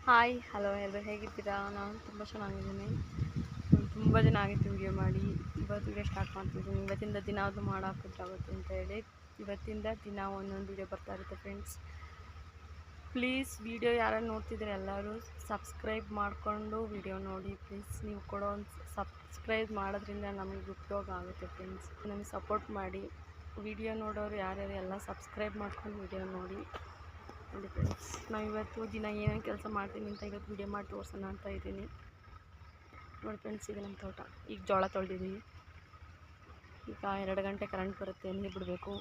Hi hello ಎಲ್ಲರೂ ಹೇಗಿದ್ದೀರಾ? ನಾನು ತುಂಬ ಚೆನ್ನಾಗಿದ್ದೀನಿ. ತುಂಬ ದಿನ ಆಗಿತ್ತು ವಿಡಿಯೋ ಮಾಡಿ. ಇವತ್ತು ವಿಡಿಯೋ ಸ್ಟಾರ್ಟ್ ಮಾಡ್ತಿದ್ದೀನಿ. ಇವತ್ತಿಂದ ದಿನ ಅದು ಮಾಡಾಕಿದ್ರಾಗುತ್ತೆ ಅಂತ ಹೇಳಿ ಇವತ್ತಿಂದ ದಿನ ಒಂದೊಂದು ವಿಡಿಯೋ ಬರ್ತಾ ಇರುತ್ತೆ ಫ್ರೆಂಡ್ಸ್. ಪ್ಲೀಸ್ ವಿಡಿಯೋ ಯಾರು ನೋಡ್ತಿದ್ರೆ ಎಲ್ಲರೂ ಸಬ್ಸ್ಕ್ರೈಬ್ ಮಾಡಿಕೊಂಡು ವಿಡಿಯೋ ನೋಡಿ ಪ್ಲೀಸ್. ನೀವು ಕೊಡೋ ಒಂದು ಸಬ್ಸ್ಕ್ರೈಬ್ ಮಾಡೋದ್ರಿಂದ ನಮಗೆ ಉಪಯೋಗ ಆಗುತ್ತೆ ಫ್ರೆಂಡ್ಸ್. ನಮಗೆ ಸಪೋರ್ಟ್ ಮಾಡಿ. ವಿಡಿಯೋ ನೋಡೋರು ಯಾರ್ಯಾರು ಎಲ್ಲ ಸಬ್ಸ್ಕ್ರೈಬ್ ಮಾಡ್ಕೊಂಡು ವಿಡಿಯೋ ನೋಡಿ ಫ್ರೆಂಡ್ಸ್. ನಾವು ಇವತ್ತು ದಿನ ಏನೇನು ಕೆಲಸ ಮಾಡ್ತೀನಿ ಅಂತ ಇವತ್ತು ವಿಡಿಯೋ ಮಾಡಿ ತೋರಿಸೋಣ ಅಂತ ಇದ್ದೀನಿ ನೋಡಿ ಫ್ರೆಂಡ್ಸ್. ಈಗ ನಮ್ಮ ತೋಟ ಈಗ ಜೋಳ ತೊಳೆದಿದ್ದೀವಿ. ಈಗ 2 ಗಂಟೆ ಕರೆಂಟ್ ಬರುತ್ತೆ, ನೀರು ಬಿಡಬೇಕು.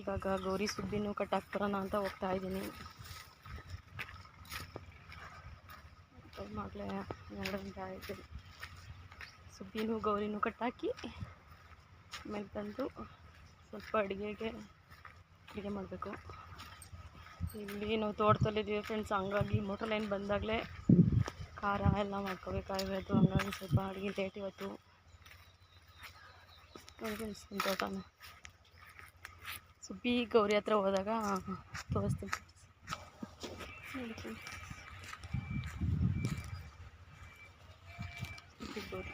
ಇವಾಗ ಗೌರಿ ಸುಬ್ಬಿನೂ ಕಟ್ಟಾಕಿ ಬರೋಣ ಅಂತ ಹೋಗ್ತಾ ಇದ್ದೀನಿ. ಮಗಳೇ 2 ಗಂಟೆ ಆಯಿತು. ಸುಬ್ಬಿನೂ ಗೌರಿನೂ ಕಟ್ಟಾಕಿ ಆಮೇಲೆ ಬಂದು ಸ್ವಲ್ಪ ಅಡುಗೆ ಮಾಡಬೇಕು. ಇಲ್ಲಿ ನಾವು ತೋಟದಲ್ಲಿದ್ದೀವಿ ಫ್ರೆಂಡ್ಸ್. ಹಂಗಾಗಿ ಮೋಟರ್ ಲೈನ್ ಬಂದಾಗಲೇ ಖಾರ ಎಲ್ಲ ಮಾಡ್ಕೋಬೇಕಾಗಿರೋದು. ಹಂಗಾಗಿ ಸ್ವಲ್ಪ ಅಡುಗೆ ಲೇಟ್ ಇವತ್ತು ನೋಡಿ ಫ್ರೆಂಡ್ಸ್. ನಮ್ಮ ತೋಟನ ಸುಬ್ಬಿ ಗೌರಿ ಹತ್ರ ಹೋದಾಗ ತೋರಿಸ್ತೀನಿ ನೋಡಿ ಫ್ರೆಂಡ್ಸ್. ಸುಬ್ಬಿ ಗೌರಿ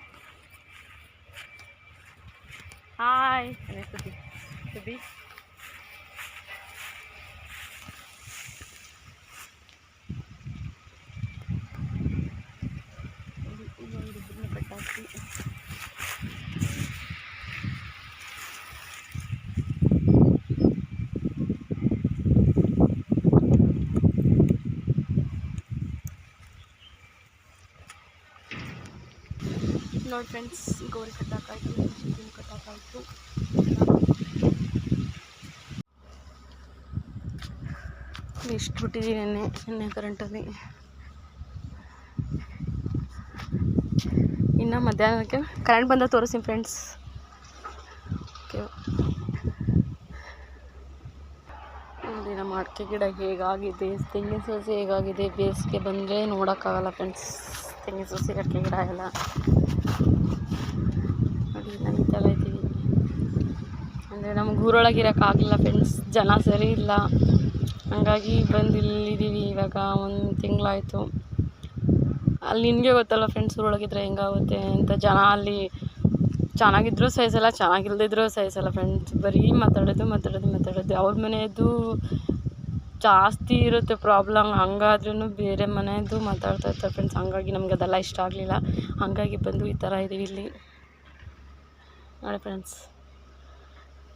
ಹಾಯ್ ಸುಬ್ಬಿ ಸುಬ್ಬಿ ಕಟ್ಟಾಕಿ ನೋಡಿ ಫ್ರೆಂಡ್ಸ್. ಗೌರಿ ಕಟ್ಟಾಕಾಯ್ತು, ಸುಬ್ಬಿನ ಕಟ್ಟಾಕಾಯ್ತು. ಎಷ್ಟು ಬಿಟ್ಟಿದ್ದೀವಿ ನೆನ್ನೆ ಕರೆಂಟಲ್ಲಿ. ಇನ್ನು ಮಧ್ಯಾಹ್ನಕ್ಕೆ ಕರೆಂಟ್ ಬಂದಾಗ ತೋರಿಸ್ತೀನಿ ಫ್ರೆಂಡ್ಸ್. ಓಕೆ ನೋಡಿ ನಮ್ಮ ಅಡಿಕೆ ಗಿಡ ಹೇಗಾಗಿದೆ, ತೆಂಗಿನ ಸಸಿ ಹೇಗಾಗಿದೆ. ಬೇಸಿಗೆ ಬಂದರೆ ನೋಡೋಕ್ಕಾಗಲ್ಲ ಫ್ರೆಂಡ್ಸ್. ತೆಂಗಿನ ಸಸಿ ಅಡಿಕೆ ಗಿಡ ಎಲ್ಲ ನೋಡಿ ನಡೀತಾ ಇದ್ದೀವಿ. ಅಂದರೆ ನಮ್ಗೆ ಊರೊಳಗೆ ಇರೋಕ್ಕಾಗಲಿಲ್ಲ ಫ್ರೆಂಡ್ಸ್, ಜನ ಸರಿ ಇಲ್ಲ. ಹಂಗಾಗಿ ಬಂದು ಇಲ್ಲಿದ್ದೀವಿ. ಇವಾಗ 1 ತಿಂಗಳಾಯಿತು. ಅಲ್ಲಿ ನಿಮಗೆ ಗೊತ್ತಲ್ಲ ಫ್ರೆಂಡ್ಸ್, ಊರೊಳಗಿದ್ರೆ ಹೆಂಗಾಗುತ್ತೆ ಅಂತ. ಜನ ಅಲ್ಲಿ ಚೆನ್ನಾಗಿದ್ದರೂ ಸಹಿಸಲ್ಲ, ಚೆನ್ನಾಗಿಲ್ದಿದ್ರೂ ಸಹಿಸಲ್ಲ ಫ್ರೆಂಡ್ಸ್. ಬರೀ ಮಾತಾಡೋದು. ಅವ್ರ ಮನೆಯದು ಜಾಸ್ತಿ ಇರುತ್ತೆ ಪ್ರಾಬ್ಲಮ್. ಹಂಗಾದ್ರೂ ಬೇರೆ ಮನೆಯದು ಮಾತಾಡ್ತಾ ಇರ್ತಾರೆ ಫ್ರೆಂಡ್ಸ್. ಹಂಗಾಗಿ ನಮ್ಗೆ ಅದೆಲ್ಲ ಇಷ್ಟ ಆಗಲಿಲ್ಲ. ಹಂಗಾಗಿ ಬಂದು ಈ ಥರ ಇದ್ದೀವಿ ಇಲ್ಲಿ ನೋಡಿ ಫ್ರೆಂಡ್ಸ್.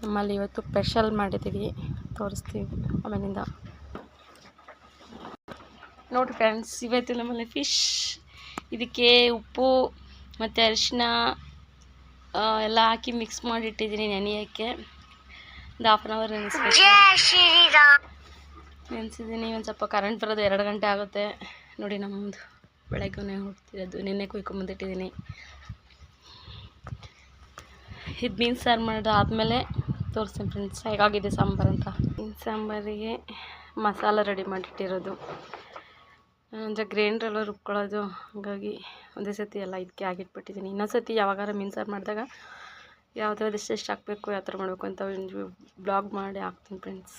ನಮ್ಮಲ್ಲಿ ಇವತ್ತು ಸ್ಪೆಷಲ್ ಮಾಡಿದ್ದೀವಿ, ತೋರಿಸ್ತೀವಿ ಆಮೇಲಿಂದ ನೋಡಿ ಫ್ರೆಂಡ್ಸ್. ಇವತ್ತು ನಮ್ಮಲ್ಲಿ ಫಿಶ್. ಇದಕ್ಕೆ ಉಪ್ಪು ಮತ್ತು ಅರಿಶಿನ ಎಲ್ಲ ಹಾಕಿ ಮಿಕ್ಸ್ ಮಾಡಿಟ್ಟಿದ್ದೀನಿ ನೆನೆಯೋಕ್ಕೆ. ಒಂದು 1/2 ಅವರ್ ನೆನೆಸಿದ್ದೀನಿ. ಒಂದು ಸ್ವಲ್ಪ ಕರೆಂಟ್ ಬರೋದು 2 ಗಂಟೆ ಆಗುತ್ತೆ ನೋಡಿ. ನಮ್ಮದು ಬೆಳಗ್ಗೆ ಹೋಗ್ತಿರೋದು, ನಿನ್ನೆ ಕುಯ್ಕೊಂಬಂದಿಟ್ಟಿದ್ದೀನಿ. ಇದು ಮೀನು ಸಾರು ಮಾಡೋದು ಆದಮೇಲೆ ತೋರಿಸ್ತೀನಿ ಫ್ರೆಂಡ್ಸ್ ಹೇಗಾಗಿದೆ ಸಾಂಬಾರು ಅಂತ. ಮೀನು ಸಾಂಬಾರಿಗೆ ಮಸಾಲ ರೆಡಿ ಮಾಡಿಟ್ಟಿರೋದು. ಅಂದರೆ ಗ್ರೈಂಡ್ರೆಲ್ಲ ರುಬ್ಕೊಳ್ಳೋದು. ಹಾಗಾಗಿ ಒಂದೇ ಸತಿ ಎಲ್ಲ ಇದಕ್ಕೆ ಆಗಿಟ್ಬಿಟ್ಟಿದ್ದೀನಿ. ಇನ್ನೊಂದು ಸತಿ ಯಾವಾಗಾರ ಮೀನು ಸಾರು ಮಾಡಿದಾಗ ಯಾವ ಥರದ್ದು ಎಷ್ಟೆಷ್ಟು ಹಾಕಬೇಕು, ಯಾವ ಥರ ಮಾಡಬೇಕು ಅಂತ ಒಂದು ಬ್ಲಾಗ್ ಮಾಡಿ ಹಾಕ್ತೀನಿ ಫ್ರೆಂಡ್ಸ್.